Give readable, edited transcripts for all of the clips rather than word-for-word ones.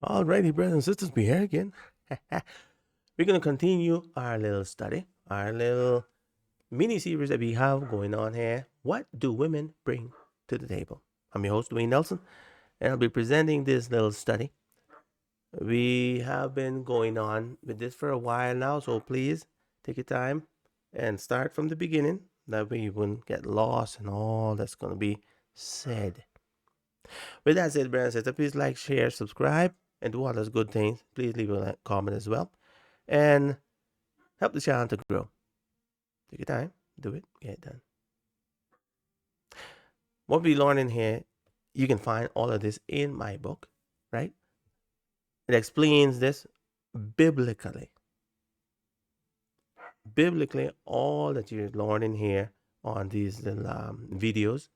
Alrighty, brothers and sisters, we here again. We're going to continue our little study, our little mini series that we have going on here. What do women bring to the table? I'm your host, Dwayne Nelson, and I'll be presenting this little study. We have been going on with this for a while now, so please take your time and start from the beginning. That way you wouldn't get lost and all that's going to be said. With that said, brothers and sisters, please like, share, subscribe, and do all those good things. Please leave a comment as well. And help the channel to grow. Take your time, do it, get it done. What we learn in here, you can find all of this in my book, right? It explains this biblically. Biblically, all that you're learning here on these little videos.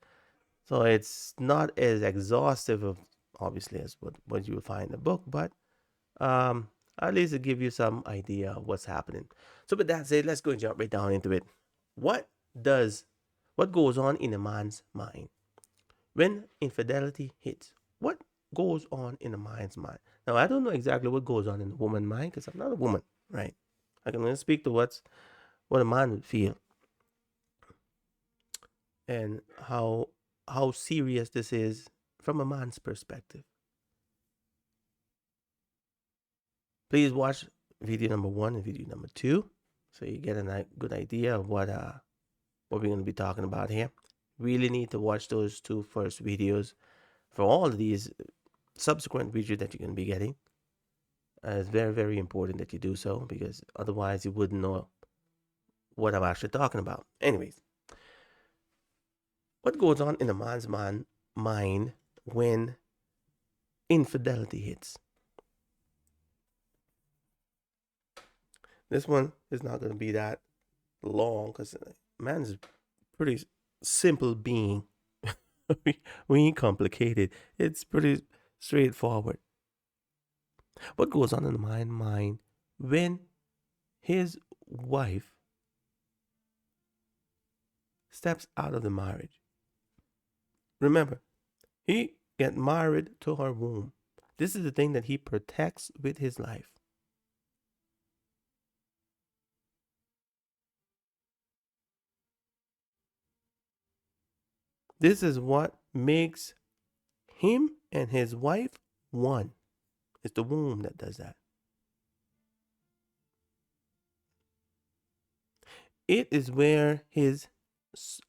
So it's not as exhaustive of obviously as what you will find in the book, but at least to give you some idea of what's happening. So with that said, let's go and jump right down into it. What goes on in a man's mind when infidelity hits? What goes on in a man's mind? Now I don't know exactly what goes on in a woman's mind because I'm not a woman, right? I can only speak to what a man would feel and how serious this is from a man's perspective. Please watch video number 1 and video number 2 so you get a good idea of what we're going to be talking about here. Really need to watch those 2 first videos for all of these subsequent videos that you're going to be getting. It's very, very important that you do so because otherwise you wouldn't know what I'm actually talking about. Anyways, what goes on in a man's mind when infidelity hits? This one is not going to be that long because man's a pretty simple being. we ain't complicated. It's pretty straightforward. What goes on in the mind when his wife steps out of the marriage? Remember, he get married to her womb. This is the thing that he protects with his life. This is what makes him and his wife one. It's the womb that does that. It is where his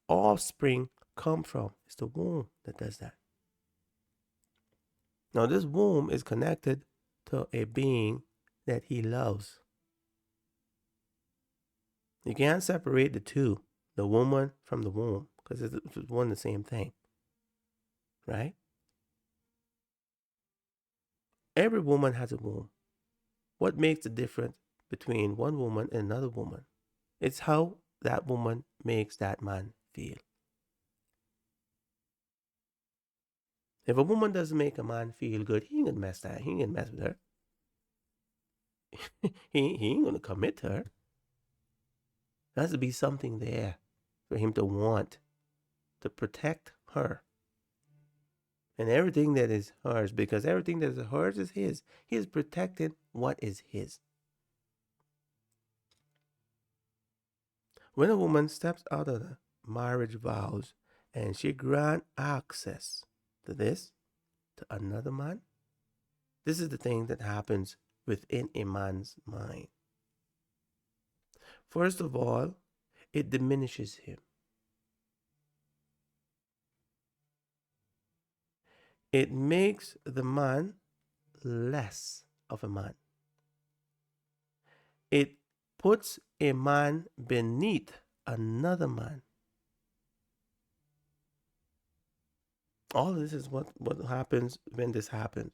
offspring come from. It's the womb that does that. Now, this womb is connected to a being that he loves. You can't separate the two, the woman from the womb, because it's one and the same thing, right? Every woman has a womb. What makes the difference between one woman and another woman? It's how that woman makes that man feel. If a woman doesn't make a man feel good, he ain't gonna mess that. He ain't gonna mess with her. he ain't gonna commit to her. There has to be something there for him to want to protect her. And everything that is hers, because everything that is hers is his. He is protecting what is his. When a woman steps out of the marriage vows and she grant access to this, to another man, this is the thing that happens within a man's mind. First of all, it diminishes him. It makes the man less of a man. It puts a man beneath another man. All of this is what happens when this happens.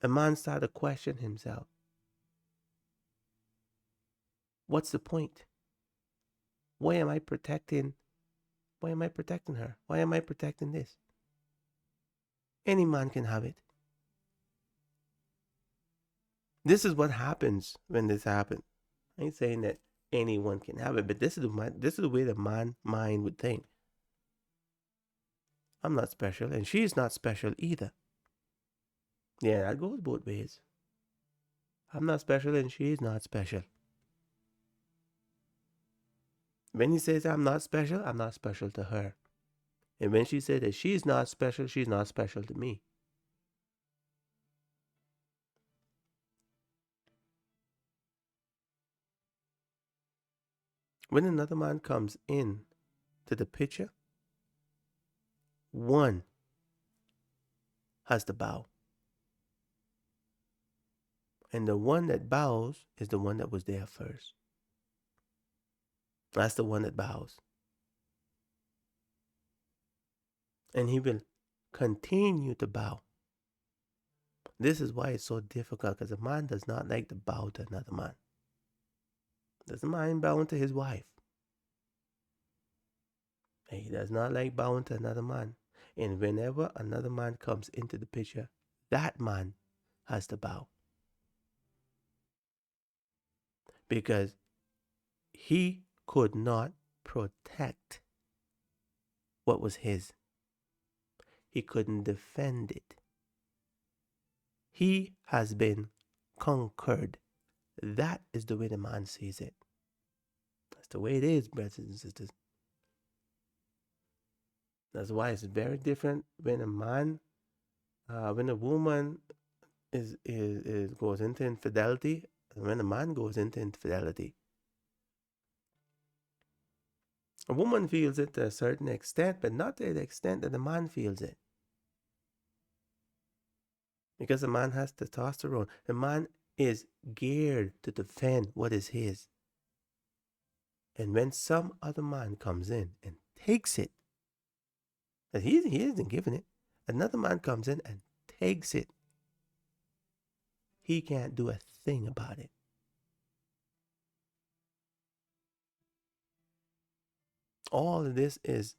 A man starts to question himself. What's the point? Why am I protecting? Why am I protecting her? Why am I protecting this? Any man can have it. This is what happens when this happens. I ain't saying that anyone can have it, but this is the way the man mind would think. I'm not special, and she's not special either. Yeah, that goes both ways. I'm not special and she's not special. When he says I'm not special to her. And when she said that she's not special to me. When another man comes in to the picture, one has to bow. And the one that bows is the one that was there first. That's the one that bows. And he will continue to bow. This is why it's so difficult, because a man does not like to bow to another man. Doesn't mind bowing to his wife. And he does not like bowing to another man. And whenever another man comes into the picture, that man has to bow. Because he could not protect what was his. He couldn't defend it. He has been conquered. That is the way the man sees it. That's the way it is, brothers and sisters. That's why it's very different when a man, when a woman is goes into infidelity, and when a man goes into infidelity. A woman feels it to a certain extent, but not to the extent that the man feels it. Because the man has testosterone. The man is geared to defend what is his. And when some other man comes in and takes it, and he isn't giving it, another man comes in and takes it, he can't do a thing about it. All of this is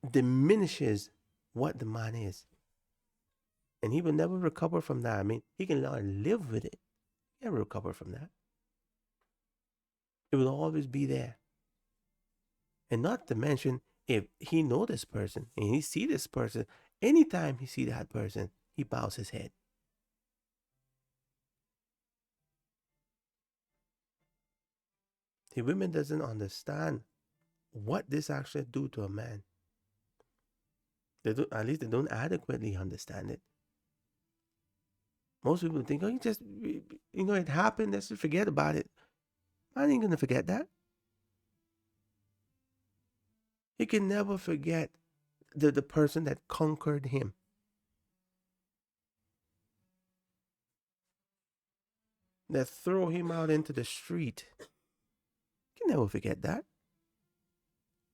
diminishes what the man is. And he will never recover from that. I mean, he can learn live with it. He never recover from that. It will always be there. And not to mention, if he know this person and he see this person, anytime he see that person, he bows his head. The women doesn't understand what this actually do to a man. They do, at least they don't adequately understand it. Most people think, oh, it happened. Let's just forget about it. I ain't gonna forget that. He can never forget the person that conquered him. That throw him out into the street. He can never forget that.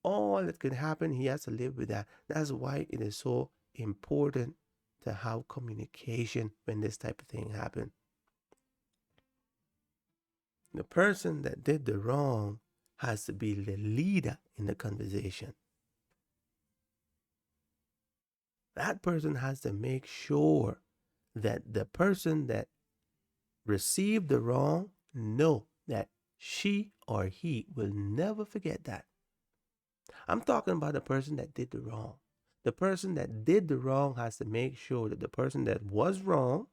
All that could happen, he has to live with that. That's why it is so important to have communication when this type of thing happens. The person that did the wrong has to be the leader in the conversation. That person has to make sure that the person that received the wrong know that she or he will never forget that. I'm talking about the person that did the wrong. The person that did the wrong has to make sure that the person that was wrong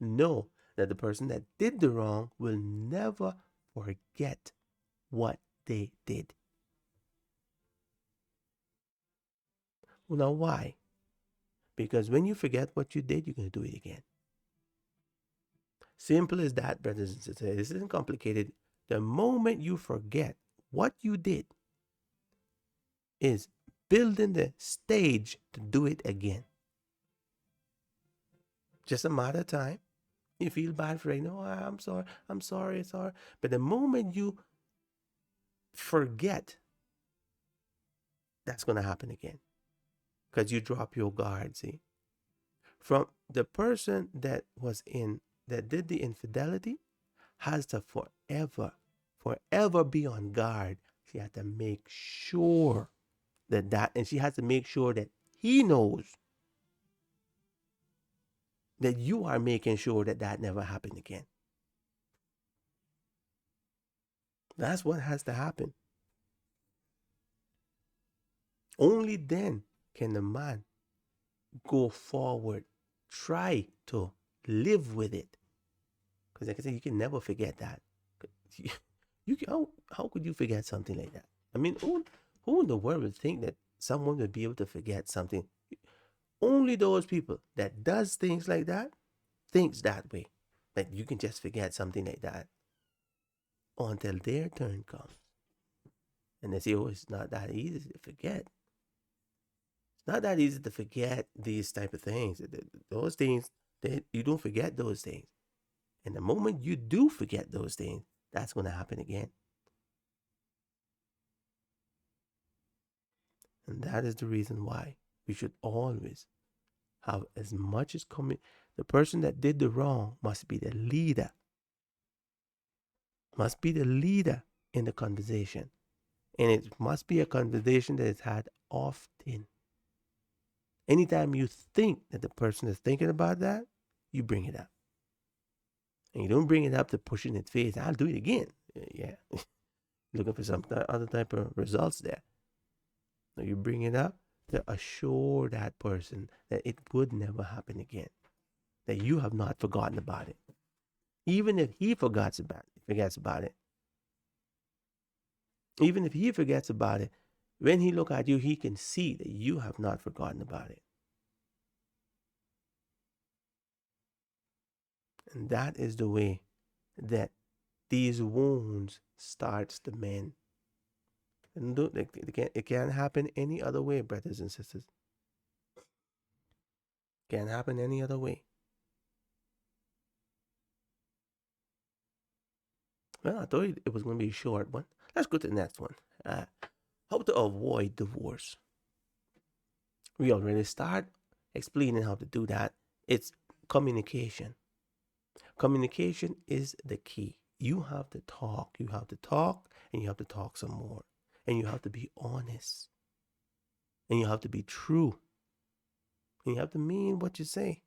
know that the person that did the wrong will never forget what they did. Well, now why? Because when you forget what you did, you're going to do it again. Simple as that, brothers and sisters. This isn't complicated. The moment you forget what you did is building the stage to do it again. Just a matter of time. You feel bad for it. No, I'm sorry. But the moment you forget, that's going to happen again. Because you drop your guard, see? From the person that did the infidelity has to forever be on guard. She has to make sure and she has to make sure that he knows that you are making sure that never happened again. That's what has to happen. Only then can the man go forward. Try to live with it. Because like I said, you can never forget that. You can, how could you forget something like that? I mean, who in the world would think that someone would be able to forget something? Only those people that does things like that thinks that way. That you can just forget something like that until their turn comes. And they say, oh, it's not that easy to forget. It's not that easy to forget these type of things. Those things, you don't forget those things. And the moment you do forget those things, that's going to happen again. And that is the reason why we should always have as much as coming. The person that did the wrong must be the leader, in the conversation. And it must be a conversation that is had often. Anytime you think that the person is thinking about that, you bring it up. And you don't bring it up to push in its face. I'll do it again. Yeah. Looking for some other type of results there. No, you bring it up to assure that person that it would never happen again. That you have not forgotten about it. Even if he forgets about it. Even if he forgets about it, when he look at you, he can see that you have not forgotten about it. And that is the way that these wounds starts to mend. And it can't happen any other way, brothers and sisters. Can't happen any other way. Well, I thought it was going to be a short one. Let's go to the next one. How to avoid divorce. We already start explaining how to do that. It's communication. Communication is the key. You have to talk. You have to talk, and you have to talk some more. And you have to be honest. And you have to be true. And you have to mean what you say.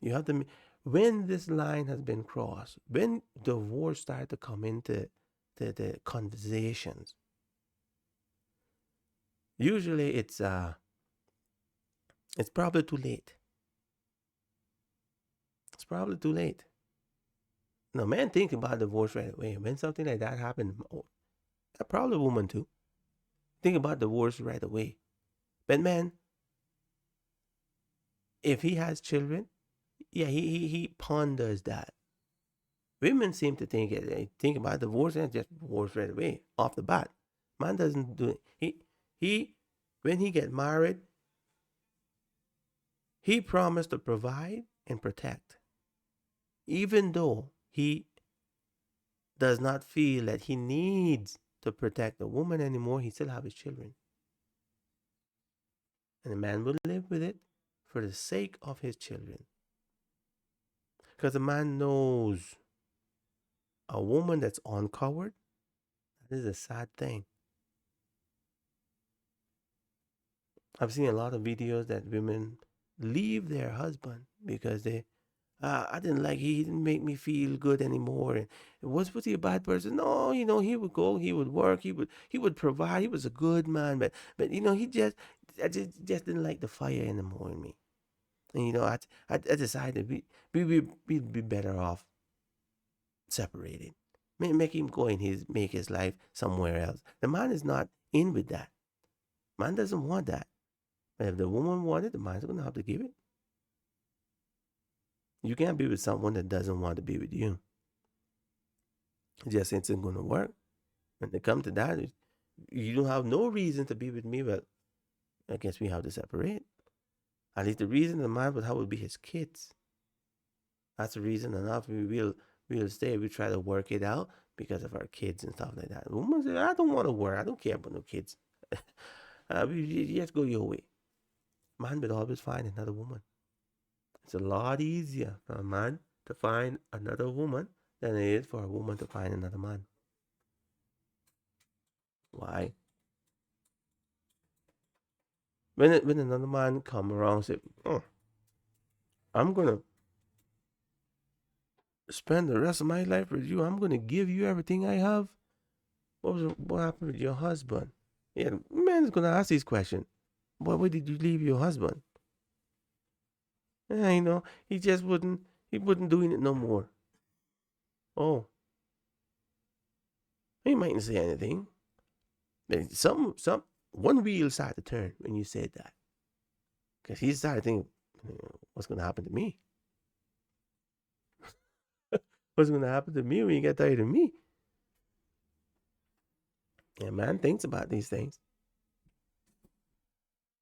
You have to, when this line has been crossed, when divorce starts to come into the conversations, usually it's probably too late. It's probably too late. No, man think about divorce right away. When something like that happened, probably a woman too. Think about divorce right away. But man, if he has children, yeah, he ponders that. Women seem to think about divorce and just divorce right away off the bat. Man doesn't do it. He when he get married, he promised to provide and protect. Even though he does not feel that he needs to protect the woman anymore, he still have his children. And the man will live with it for the sake of his children. Because the man knows a woman that's uncovered, that is a sad thing. I've seen a lot of videos that women leave their husband because I didn't like, he didn't make me feel good anymore. And was he a bad person? No, he would go, he would work, he would provide. He was a good man, but I just didn't like the fire anymore in me. And I decided we'd be better off separated. Make him go and make his life somewhere else. The man is not in with that. Man doesn't want that. But if the woman wants it, the man's gonna have to give it. You can't be with someone that doesn't want to be with you. It just isn't gonna work. When they come to that, you don't have no reason to be with me. Well, I guess we have to separate. At least the reason the man would have would be his kids. That's the reason enough. We'll stay. We try to work it out because of our kids and stuff like that. The woman said, I don't want to work. I don't care about no kids. You just go your way. Man would always find another woman. It's a lot easier for a man to find another woman than it is for a woman to find another man. Why? When another man come around and say, oh, I'm gonna spend the rest of my life with you. I'm gonna give you everything I have. What happened with your husband? Yeah, man's gonna ask these questions. why did you leave your husband? He just wouldn't doing it no more. Oh, he mightn't say anything. But one wheel started to turn when you said that. Because he started thinking, what's going to happen to me? What's going to happen to me when you get tired of me? And man thinks about these things.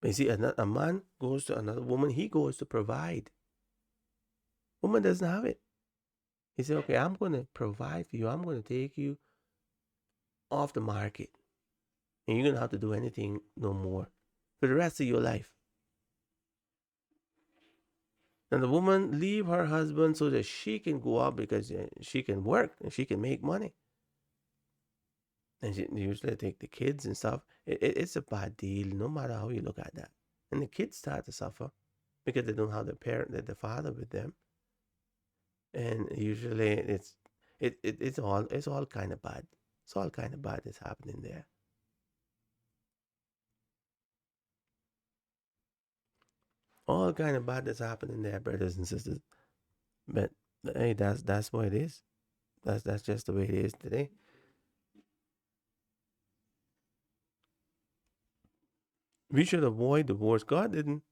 But you see, a man goes to another woman, he goes to provide. Woman doesn't have it. He said, okay, I'm going to provide for you. I'm going to take you off the market. And you're going to have to do anything no more for the rest of your life. And the woman leave her husband so that she can go out because she can work and she can make money. And she usually take the kids and stuff. It's a bad deal, no matter how you look at that. And the kids start to suffer because they don't have the father with them. And usually it's all kind of bad. It's all kind of bad that's happening there. All kind of bad that's happening there, brothers and sisters. But hey, that's what it is. That's just the way it is today. We should avoid divorce. God didn't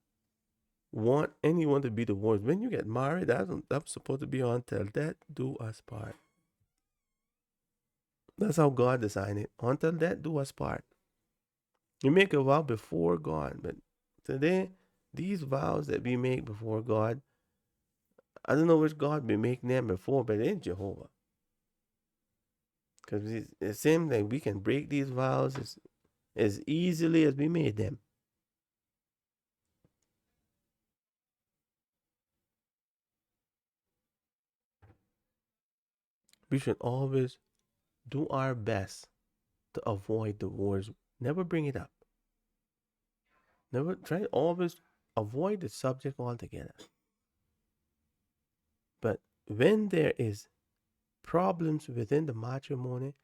want anyone to be divorced. When you get married, that's supposed to be until death do us part. That's how God designed it. Until death do us part. You make a vow before God, but today, these vows that we make before God, I don't know which God we making them before, but it ain't Jehovah. Because it seems like we can break these vows as easily as we made them. We should always do our best to avoid divorce. Never bring it up. Never try to always avoid the subject altogether. But when there is problems within the matrimony,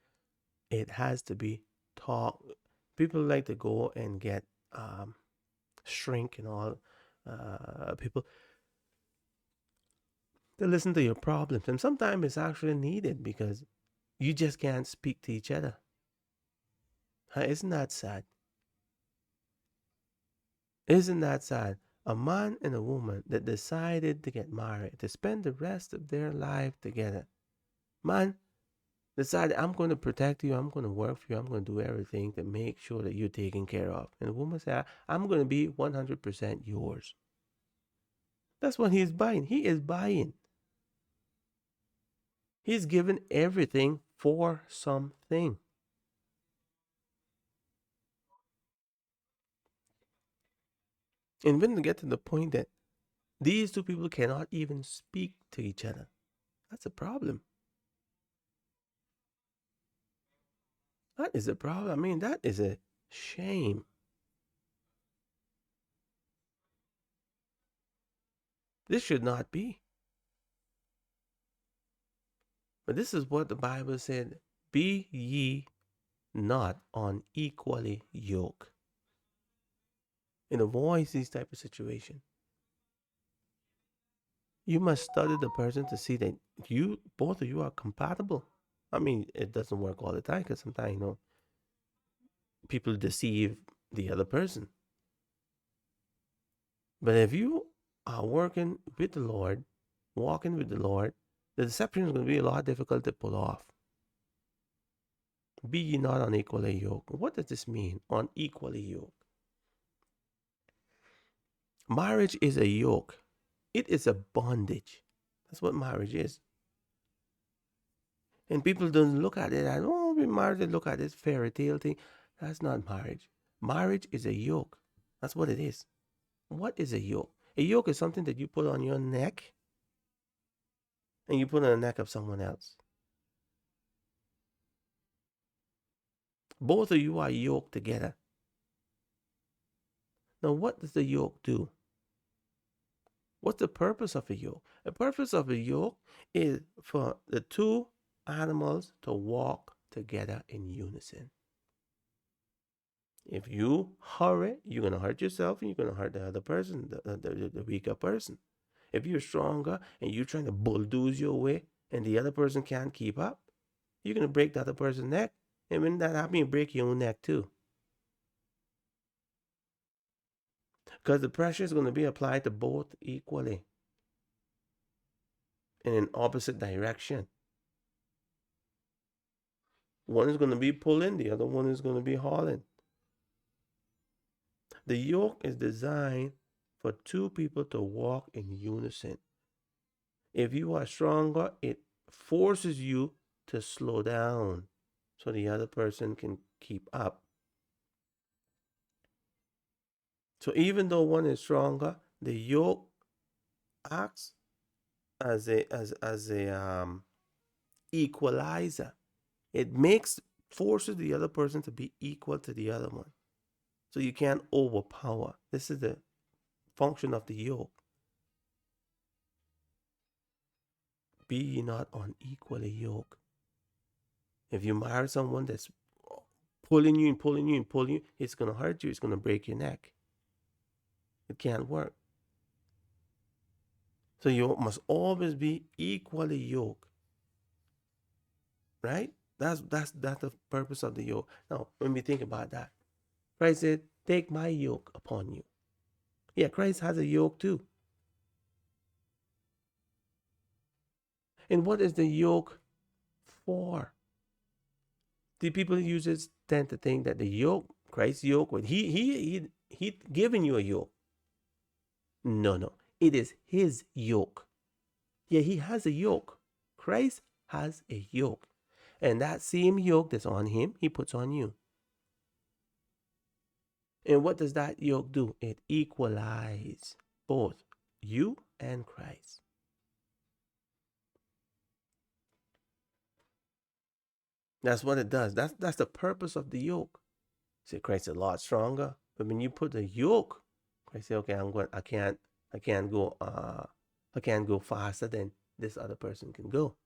it has to be talked. People like to go and get shrink and all people to listen to your problems, and sometimes it's actually needed because you just can't speak to each other. Isn't that sad? Isn't that sad? A man and a woman that decided to get married, to spend the rest of their life together. Man decided, I'm going to protect you, I'm going to work for you, I'm going to do everything to make sure that you're taken care of. And the woman said, I'm going to be 100% yours. That's what he's buying. He is buying. He's given everything for something. And when they get to the point that these two people cannot even speak to each other, that's a problem. That is a problem. I mean, that is a shame. This should not be. But this is what the Bible said, be ye not unequally yoked. And avoid these type of situation. You must study the person to see that both of you are compatible. I mean, it doesn't work all the time because sometimes, people deceive the other person. But if you are working with the Lord, walking with the Lord, the deception is going to be a lot difficult to pull off. Be ye not unequally yoked. What does this mean, unequally yoked? Marriage is a yoke. It is a bondage. That's what marriage is. And people don't look at it as, oh, we married, they look at this fairy tale thing. That's not marriage. Marriage is a yoke. That's what it is. What is a yoke? A yoke is something that you put on your neck and you put on the neck of someone else. Both of you are yoked together. Now, what does the yoke do? What's the purpose of a yoke? The purpose of a yoke is for the two animals to walk together in unison. If you hurry, you're going to hurt yourself and you're going to hurt the other person, the weaker person. If you're stronger and you're trying to bulldoze your way and the other person can't keep up, you're going to break the other person's neck. And when that happens, you break your own neck too. Because the pressure is going to be applied to both equally in an opposite direction. One is going to be pulling, the other one is going to be hauling. The yoke is designed for two people to walk in unison. If you are stronger, it forces you to slow down so the other person can keep up. So even though one is stronger, the yoke acts as a equalizer. It forces the other person to be equal to the other one. So you can't overpower. This is the function of the yoke. Be ye not unequally yoked. If you marry someone that's pulling you and pulling you and pulling you, it's going to hurt you. It's going to break your neck. It can't work. So you must always be equally yoked. Right? That's the purpose of the yoke. Now, when we think about that, Christ said, take my yoke upon you. Yeah, Christ has a yoke too. And what is the yoke for? The people who use it tend to think that the yoke, Christ's yoke, when he giving you a yoke. No. It is his yoke. Yeah, he has a yoke. Christ has a yoke. And that same yoke that's on him, he puts on you. And what does that yoke do? It equalizes both you and Christ. That's what it does. That's the purpose of the yoke. See, Christ is a lot stronger. But when you put the yoke, Christ say, okay, I can't go faster than this other person can go.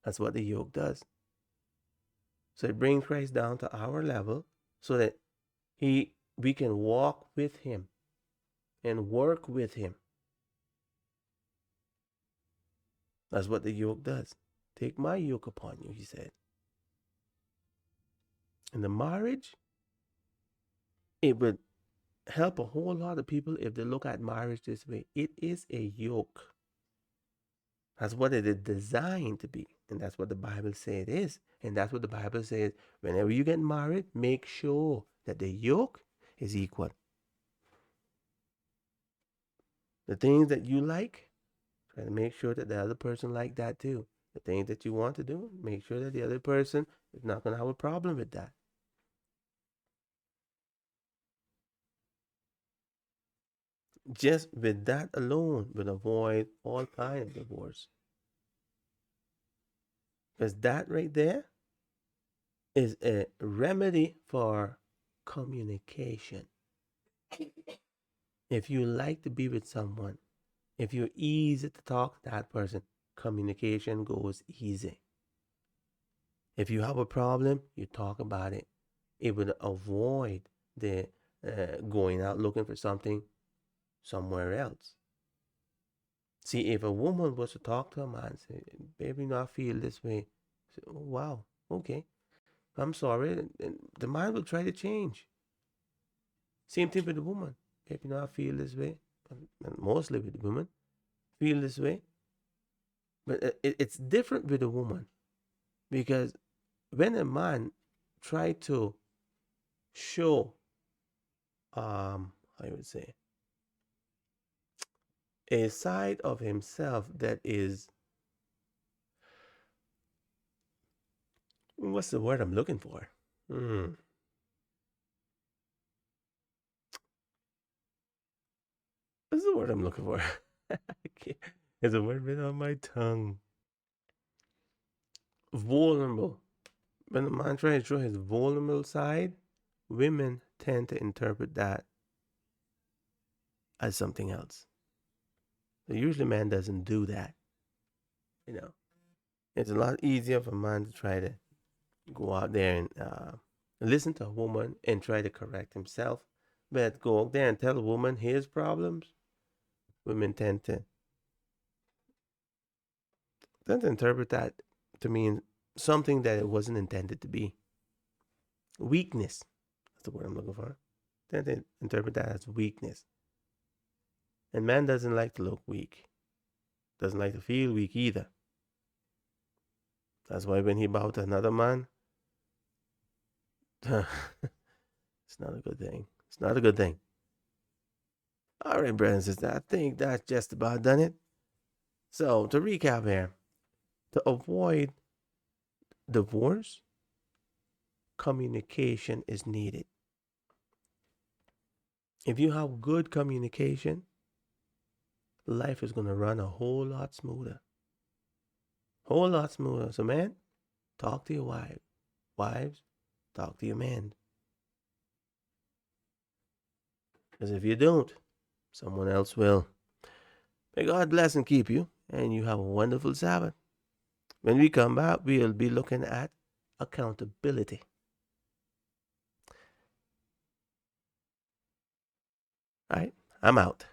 That's what the yoke does. So it brings Christ down to our level so that we can walk with him and work with him. That's what the yoke does. Take my yoke upon you, he said. In the marriage, it would help a whole lot of people if they look at marriage this way. It is a yoke. That's what it is designed to be. And that's what the Bible says it is. And that's what the Bible says. Whenever you get married, make sure that the yoke is equal. The things that you like, try to make sure that the other person like that too. The things that you want to do, make sure that the other person is not going to have a problem with that. Just with that alone would avoid all kind of divorce. Because that right there is a remedy for communication. If you like to be with someone, if you're easy to talk to that person, communication goes easy. If you have a problem, you talk about it. It would avoid the going out looking for something somewhere else. See, if a woman was to talk to a man and say, baby, I feel this way. Say, oh, wow, okay. I'm sorry. And the man will try to change. Same thing with the woman. Baby, I feel this way. And mostly with the woman, feel this way. But it's different with a woman. Because when a man try to show, I would say, a side of himself that is, what's the word I'm looking for? What's the word I'm looking for? It's a word been on my tongue. Vulnerable. When a man tries to show his vulnerable side, women tend to interpret that as something else. So usually, man doesn't do that. You know, it's a lot easier for a man to try to go out there listen to a woman and try to correct himself, but go out there and tell a woman his problems. Women tend to interpret that to mean something that it wasn't intended to be. Weakness. That's the word I'm looking for. Tend to interpret that as weakness. And man doesn't like to look weak. Doesn't like to feel weak either. That's why when he bowed to another man, it's not a good thing. It's not a good thing. All right, brothers and sisters, I think that's just about done it. So to recap here, to avoid divorce, communication is needed. If you have good communication, life is going to run a whole lot smoother. Whole lot smoother. So, man, talk to your wife. Wives, talk to your men. Because if you don't, someone else will. May God bless and keep you, and you have a wonderful Sabbath. When we come back, we'll be looking at accountability. All right, I'm out.